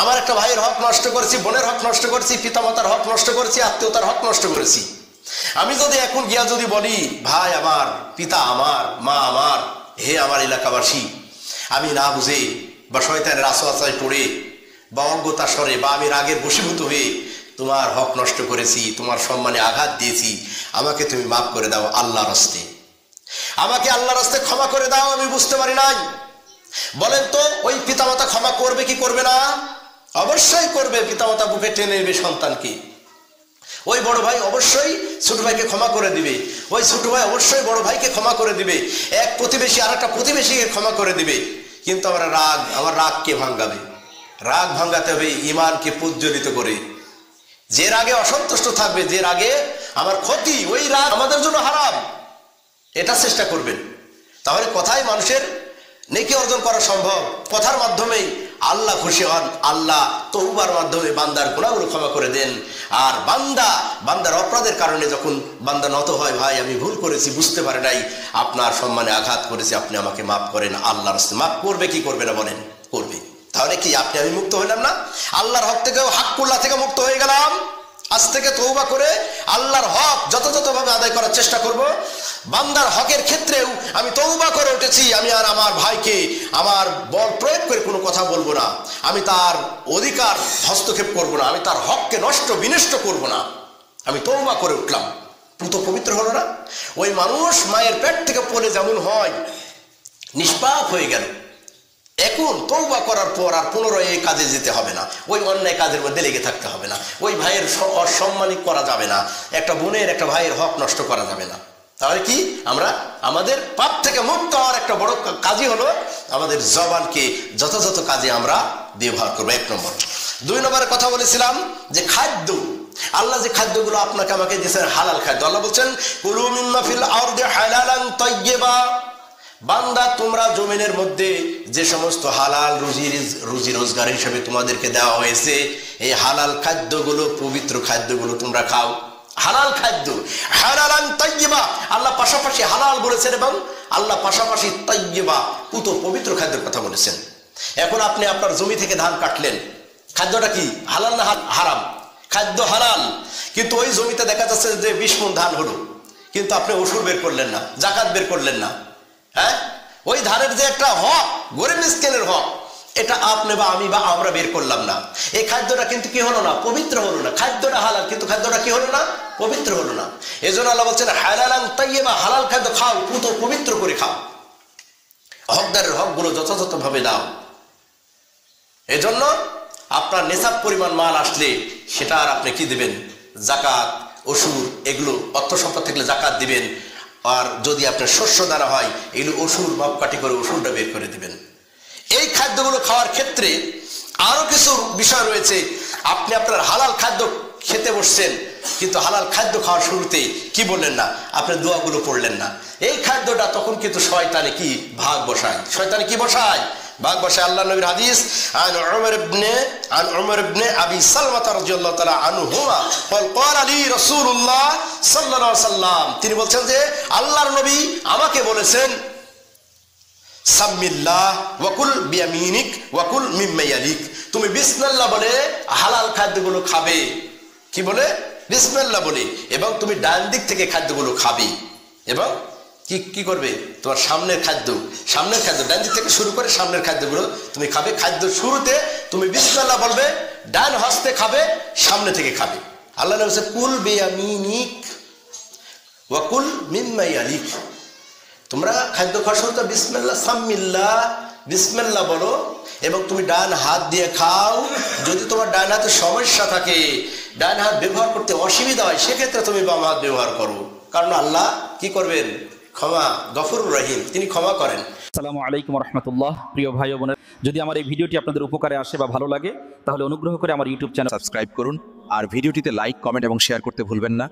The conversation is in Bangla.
আমার একটা ভাইয়ের হক নষ্ট করেছি, বোনের হক নষ্ট করেছি, পিতামাতার হক নষ্ট করেছি, আত্মীয়তার হক নষ্ট করেছি। আমি যদি এখন গিয়া যদি বলি, ভাই আমার, পিতা আমার, মা আমার, হে আমার এলাকাবাসী, আমি না বুঝে বা শয়তানের আশোয়াশায় পড়ে বা অজ্ঞতা স্বরে বা আমি রাগের বশীভূত হয়ে তোমার হক নষ্ট করেছি, তোমার সম্মানে আঘাত দিয়েছি, আমাকে তুমি মাফ করে দাও আল্লাহর হস্তে, আমাকে আল্লাহর হস্তে ক্ষমা করে দাও, আমি বুঝতে পারি নাই। বলেন তো ওই পিতামাতা ক্ষমা করবে কি করবে না? অবশ্যই করবে। পিতামাতা বুকে টেনে নেবে সন্তানকে। ওই বড় ভাই অবশ্যই ছোট ভাইকে ক্ষমা করে দিবে, ওই ছোট ভাই অবশ্যই বড় ভাইকে ক্ষমা করে দিবে, এক প্রতিবেশী আর একটা প্রতিবেশীকে ক্ষমা করে দিবে। কিন্তু আমার রাগকে ভাঙ্গাবে। রাগ ভাঙ্গাতে হবে ইমানকে প্রজ্বলিত করে। যে রাগে অসন্তুষ্ট থাকবে, যে রাগে আমার ক্ষতি, ওই রাগ আমাদের জন্য হারাম, এটা চেষ্টা করবেন। তাহলে কথাই মানুষের নেকি অর্জন করা সম্ভব। কথার মাধ্যমেই আল্লাহ খুশি হন। আল্লাহ তওবার মাধ্যমে বান্দার গুনাহগুলো ক্ষমা করে দেন। আর বান্দার অপরাধের কারণে যখন বান্দা নত হয়, ভাই আমি ভুল করেছি, বুঝতে পারে নাই, আপনার সম্মানে আঘাত করেছি, আপনি আমাকে মাফ করেন, আল্লাহর রাস্তায় মাফ করবে কি করবে না? বলেন করবে। তাহলে কি আপনি আমি মুক্ত হইলাম না? আল্লাহর হক থেকে, হাক্কুল্লাহ থেকে মুক্ত হয়ে গেলাম। আজ থেকে তওবা করে আল্লাহর হক যথাযথভাবে আদায় করার চেষ্টা করব। বান্দার হকের ক্ষেত্রেও আমি তওবা করে উঠেছি। আমি আর আমার ভাইকে আমার বল প্রয়োগ করে কোনো কথা বলবো না, আমি তার অধিকার হস্তক্ষেপ করব না, আমি তার হককে বিনষ্ট করব না। আমি তওবা করে উঠলাম, পুত পবিত্র হলো না? ওই মানুষ মায়ের পেট থেকে পড়ে যেমন হয়, নিষ্পাপ হয়ে গেল। এখন তওবা করার পর আর পুনরায় এই কাজে যেতে হবে না, ওই অন্যায় কাজের মধ্যে লেগে থাকতে হবে না, ওই ভাইয়ের অসম্মানিত করা যাবে না, একটা বোনের একটা ভাইয়ের হক নষ্ট করা যাবে না। তাহলে কি আমরা আমাদের পাপ থেকে মুক্ত হওয়ার একটা বড় কাজই হলো আমাদের জবানকে যথাযথ কাজে আমরা ব্যবহার করবো। 1 নম্বর। 2 নম্বরের কথা বলেছিলাম যে খাদ্য, আল্লাহ যে খাদ্যগুলো আপনাকে আমাকে দিয়েছেন হালাল খাদ্য। আল্লাহ বলছেন কুলু মিম্মা ফিল আরদি হালালান তাইয়্যিবা। বান্দা তোমরা জমিনের মধ্যে যে সমস্ত হালাল রুজি রোজগার হিসেবে তোমাদেরকে দেওয়া হয়েছে, এই হালাল খাদ্যগুলো, পবিত্র খাদ্যগুলো তোমরা খাও। হালাল খাদ্য, হালালান তাইয়্যিবা। আল্লাহ পাশাপাশি হালাল বলেছেন এবং আল্লাহ পাশাপাশি তাইয়্যিবা, পুত পবিত্র খাদ্যের কথা বলেছেন। এখন আপনি আপনার জমি থেকে ধান কাটলেন, খাদ্যটা কি হালাল না হারাম? খাদ্য হালাল, কিন্তু ওই জমিতে দেখা যাচ্ছে যে 20 মণ ধান হলো, কিন্তু আপনি ওসুর বের করলেন না, জাকাত বের করলেন না। হ্যাঁ, ওই ধানের যে একটা হক, গরিব মিসকিনের হক, এটা আপনি বা আমি বা আমরা বের করলাম না। এই খাদ্যটা কিন্তু কি হলো না? পবিত্র হলো না। খাদ্যটা হালাল, কিন্তু খাদ্যটা কি হলো না? পবিত্র হলো না। এই জন্য আল্লাহ বলছেন হালালান তাইয়্যিবা, হালাল খাদ্য খাও, পুত পবিত্র করে খাও, হকদারের হকগুলো যথাযথভাবে দাও। এজন্য আপনার নেশাব পরিমাণ মাল আসলে সেটা আর আপনি কি দিবেন? জাকাত, অসুর, এগুলো অর্থ সম্পদ থাকলে জাকাত দিবেন। আর যদি আপনার শস্য দ্বারা হয়, এগুলো অসুর মাপকাঠি করে অসুরটা বের করে দিবেন। এই খাদ্যগুলো খাওয়ার ক্ষেত্রে আরো কিছু বিষয় রয়েছে। আপনি আপনার হালাল খাদ্য খেতে বসছেন, কিন্তু হালাল খাদ্য খাওয়ার শুরুতে কি বললেন না? আপনি দোয়াগুলো পড়লেন না। এই খাদ্যটা তখন কিন্তু শয়তানে কি ভাগ বসায়। শয়তানে কি বসায়? ভাগ বসায়। আল্লাহ নবীর হাদিস, আন উমর ইবনে আবি সালমা রাদিয়াল্লাহু তাআলা আনহুমা ক্বালা লি রাসূলুল্লাহ সাল্লাল্লাহু আলাইহি ওয়াসাল্লাম, তিনি বলছেন যে আল্লাহর নবী আমাকে বলেছেন, সাম্মিল্লাহ ওয়া কুল বিয়ামিনিক ওয়া কুল মিম্মা ইয়ালিক, তুমি বিসমিল্লাহ বলে হালাল খাদ্যগুলো খাবে। কি বলে? বিসমিল্লাহ বলে, এবং তুমি ডান দিক থেকে খাদ্যগুলো খাবে। এবং কি করবে? তোমার সামনের খাদ্য ডান দিক থেকে শুরু করে সামনের খাদ্যগুলো তুমি খাবে। খাদ্য শুরুতে তুমি বিসমিল্লাহ বলবে, ডান হস্তে খাবে, সামনে থেকে খাবে। আল্লাহ বলছে কুল বিয়ামিনিক ওয়া কুল মিম্মা ইয়ালিক, তোমরা খাদ্য খাওয়ার শুরুতে বিসমিল্লাহ, সাম্মিল্লাহ, বিসমিল্লাহ বলো, এবং তুমি ডান হাত দিয়ে খাও। যদি তোমার ডান হাতে সমস্যা থাকে, ডান হাত ব্যবহার করতে অসুবিধা হয়, সেক্ষেত্রে তুমি বাম হাত ব্যবহার করো। কারণ আল্লাহ কি করবেন? ক্ষমা, গফুর রহিম, তিনি ক্ষমা করেন। আসসালামু আলাইকুম রাহমাতুল্লাহ। প্রিয় ভাই ও বোনেরা, যদি আমার এই ভিডিওটি আপনাদের উপকারে আসে বা ভালো লাগে, তাহলে অনুগ্রহ করে আমার ইউটিউব চ্যানেল সাবস্ক্রাইব করুন আর ভিডিওটিতে লাইক, কমেন্ট এবং শেয়ার করতে ভুলবেন না।